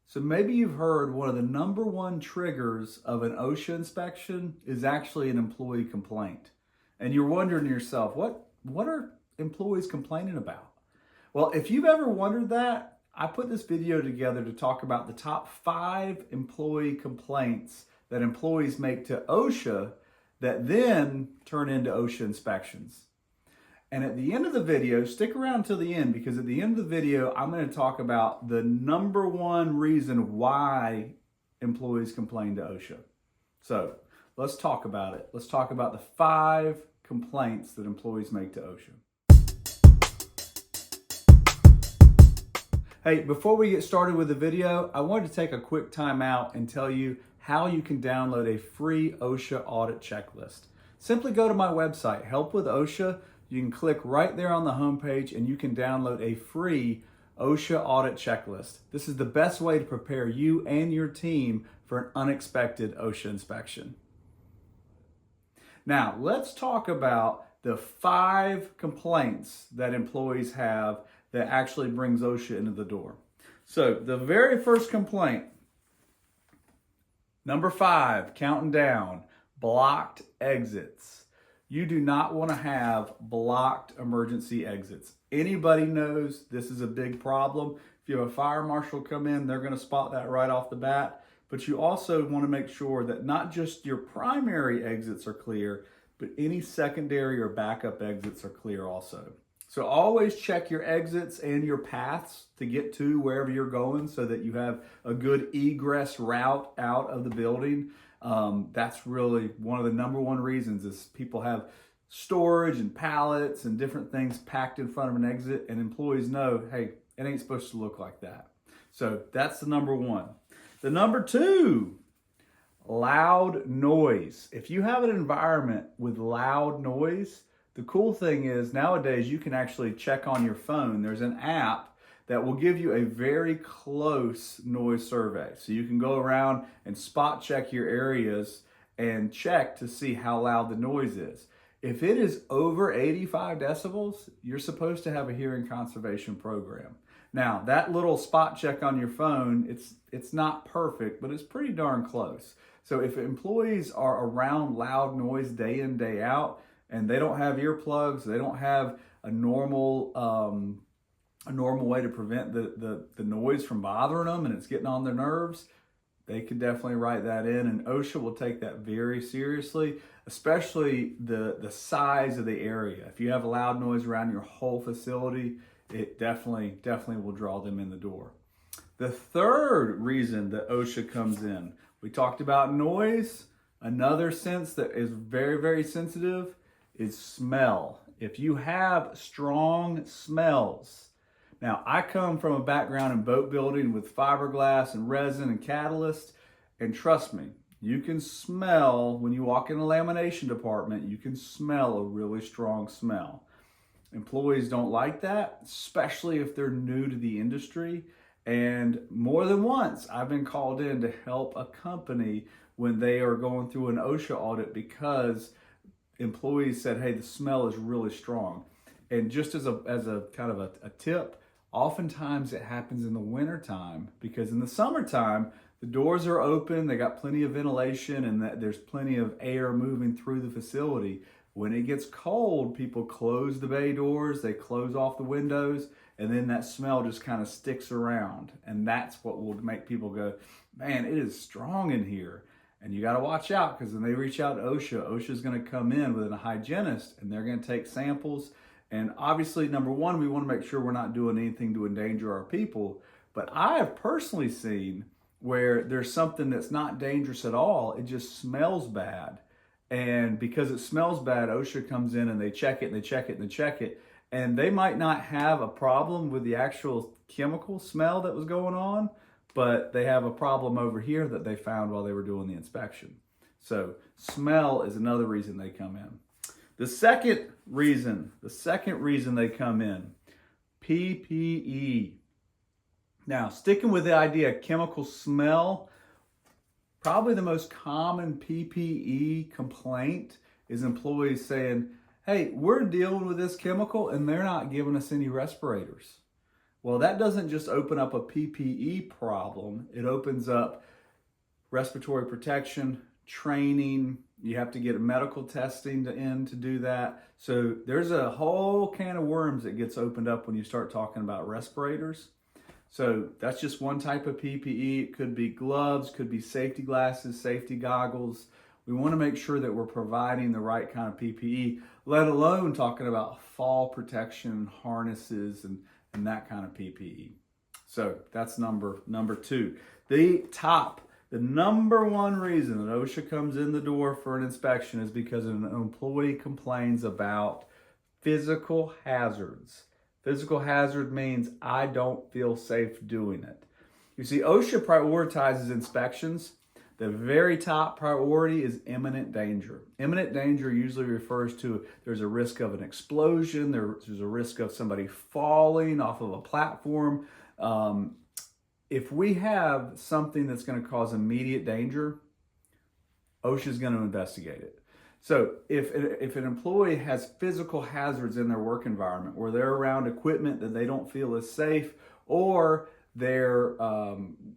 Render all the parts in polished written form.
So maybe you've heard one of the number one triggers of an OSHA inspection is actually an employee complaint. And you're wondering to yourself, what are employees complaining about? Well, if you've ever wondered that, I put this video together to talk about the top 5 employee complaints that employees make to OSHA that then turn into OSHA inspections. And at the end of the video, stick around till the end, because at the end of the video, I'm going to talk about the number one reason why employees complain to OSHA. So let's talk about it. Let's talk about the 5 complaints that employees make to OSHA. Hey, before we get started with the video, I wanted to take a quick time out and tell you how you can download a free OSHA audit checklist. Simply go to my website, Help with OSHA. You can click right there on the homepage and you can download a free OSHA audit checklist. This is the best way to prepare you and your team for an unexpected OSHA inspection. Now, let's talk about the 5 complaints that employees have that actually brings OSHA into the door. So the very first complaint, number 5, counting down, blocked exits. You do not want to have blocked emergency exits. Anybody knows this is a big problem. If you have a fire marshal come in, they're going to spot that right off the bat. But you also want to make sure that not just your primary exits are clear, but any secondary or backup exits are clear also. So always check your exits and your paths to get to wherever you're going so that you have a good egress route out of the building. That's really one of the number one reasons is people have storage and pallets and different things packed in front of an exit, and employees know, hey, it ain't supposed to look like that. So that's the number 1. The number 2, loud noise. If you have an environment with loud noise, the cool thing is nowadays you can actually check on your phone. There's an app that will give you a very close noise survey. So you can go around and spot check your areas and check to see how loud the noise is. If it is over 85 decibels, you're supposed to have a hearing conservation program. Now, that little spot check on your phone, it's not perfect, but it's pretty darn close. So if employees are around loud noise day in, day out, and they don't have earplugs, they don't have a normal way to prevent the noise from bothering them and it's getting on their nerves, they could definitely write that in, and OSHA will take that very seriously, especially the size of the area. If you have a loud noise around your whole facility, it definitely will draw them in the door. The third reason that OSHA comes in, we talked about noise. Another sense that is very, very sensitive is smell. If you have strong smells. Now, I come from a background in boat building with fiberglass and resin and catalyst, and trust me, you can smell, when you walk in the lamination department, you can smell a really strong smell. Employees don't like that, especially if they're new to the industry. And more than once, I've been called in to help a company when they are going through an OSHA audit because employees said, hey, the smell is really strong. And just as a kind of a tip, oftentimes it happens in the wintertime, because in the summertime, the doors are open, they got plenty of ventilation, and there's plenty of air moving through the facility. When it gets cold, people close the bay doors, they close off the windows, and then that smell just kind of sticks around. And that's what will make people go, man, it is strong in here. And you got to watch out, because when they reach out to OSHA, OSHA is going to come in with a hygienist and they're going to take samples. And obviously, number 1, we want to make sure we're not doing anything to endanger our people. But I have personally seen where there's something that's not dangerous at all. It just smells bad. And because it smells bad, OSHA comes in and they check it and they check it and they check it. And they might not have a problem with the actual chemical smell that was going on, but they have a problem over here that they found while they were doing the inspection. So smell is another reason they come in. The second reason they come in, PPE. Now, sticking with the idea of chemical smell, probably the most common PPE complaint is employees saying, hey, we're dealing with this chemical and they're not giving us any respirators. Well, that doesn't just open up a PPE problem. It opens up respiratory protection, training. You have to get a medical testing to do that. So there's a whole can of worms that gets opened up when you start talking about respirators. So that's just one type of PPE. It could be gloves, could be safety glasses, safety goggles. We want to make sure that we're providing the right kind of PPE, let alone talking about fall protection, harnesses, and that kind of PPE. So that's number two. The number one reason that OSHA comes in the door for an inspection is because an employee complains about physical hazards. Physical hazard means I don't feel safe doing it. You see, OSHA prioritizes inspections. The very top priority is imminent danger. Imminent danger usually refers to there's a risk of an explosion, there's a risk of somebody falling off of a platform. If we have something that's going to cause immediate danger, OSHA is going to investigate it. So if an employee has physical hazards in their work environment where they're around equipment that they don't feel is safe, or they're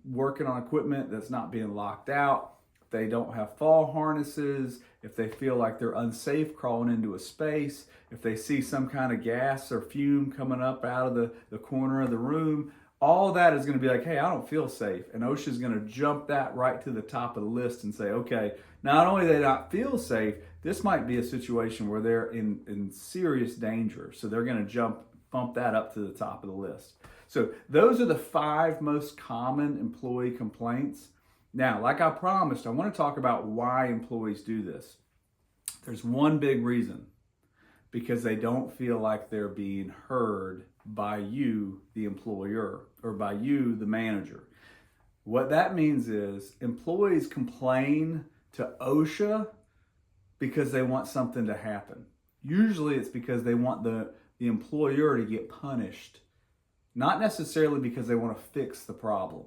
working on equipment that's not being locked out, if they don't have fall harnesses, if they feel like they're unsafe crawling into a space, if they see some kind of gas or fume coming up out of the corner of the room, all that is going to be like, hey, I don't feel safe. And OSHA is going to jump that right to the top of the list and say, okay, not only do they not feel safe, this might be a situation where they're in serious danger. So they're going to bump that up to the top of the list. So those are the 5 most common employee complaints. Now, like I promised, I want to talk about why employees do this. There's one big reason: because they don't feel like they're being heard by you, the employer, or by you, the manager. What that means is employees complain to OSHA because they want something to happen. Usually it's because they want the employer to get punished, not necessarily because they want to fix the problem.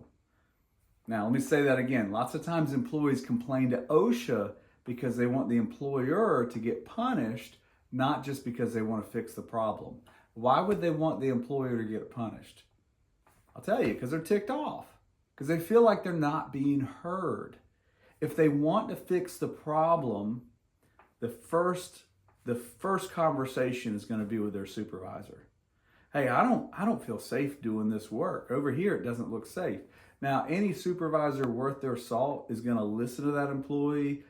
Now, let me say that again. Lots of times employees complain to OSHA because they want the employer to get punished, not just because they want to fix the problem. Why would they want the employer to get punished? I'll tell you, because they're ticked off, because they feel like they're not being heard. If they want to fix the problem, the first conversation is going to be with their supervisor. Hey, I don't feel safe doing this work. Over here, it doesn't look safe. Now, any supervisor worth their salt is going to listen to that employee,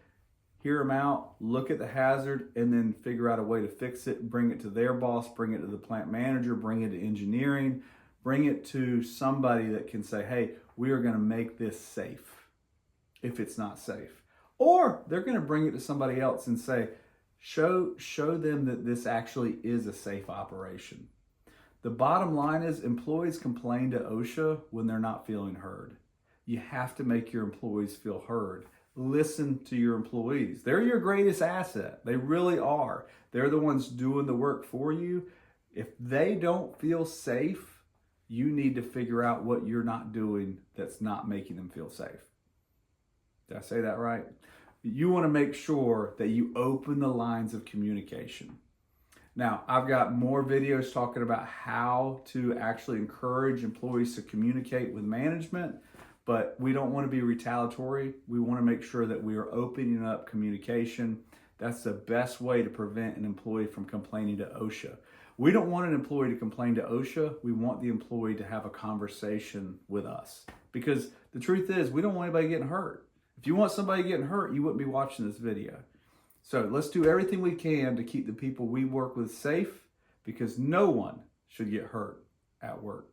hear them out, look at the hazard, and then figure out a way to fix it, bring it to their boss, bring it to the plant manager, bring it to engineering, bring it to somebody that can say, hey, we are going to make this safe if it's not safe. Or they're going to bring it to somebody else and say, show them that this actually is a safe operation. The bottom line is employees complain to OSHA when they're not feeling heard. You have to make your employees feel heard. Listen to your employees. They're your greatest asset. They really are. They're the ones doing the work for you. If they don't feel safe, you need to figure out what you're not doing that's not making them feel safe. Did I say that right? You want to make sure that you open the lines of communication. Now, I've got more videos talking about how to actually encourage employees to communicate with management, but we don't want to be retaliatory. We want to make sure that we are opening up communication. That's the best way to prevent an employee from complaining to OSHA. We don't want an employee to complain to OSHA. We want the employee to have a conversation with us, because the truth is we don't want anybody getting hurt. If you want somebody getting hurt, you wouldn't be watching this video. So let's do everything we can to keep the people we work with safe, because no one should get hurt at work.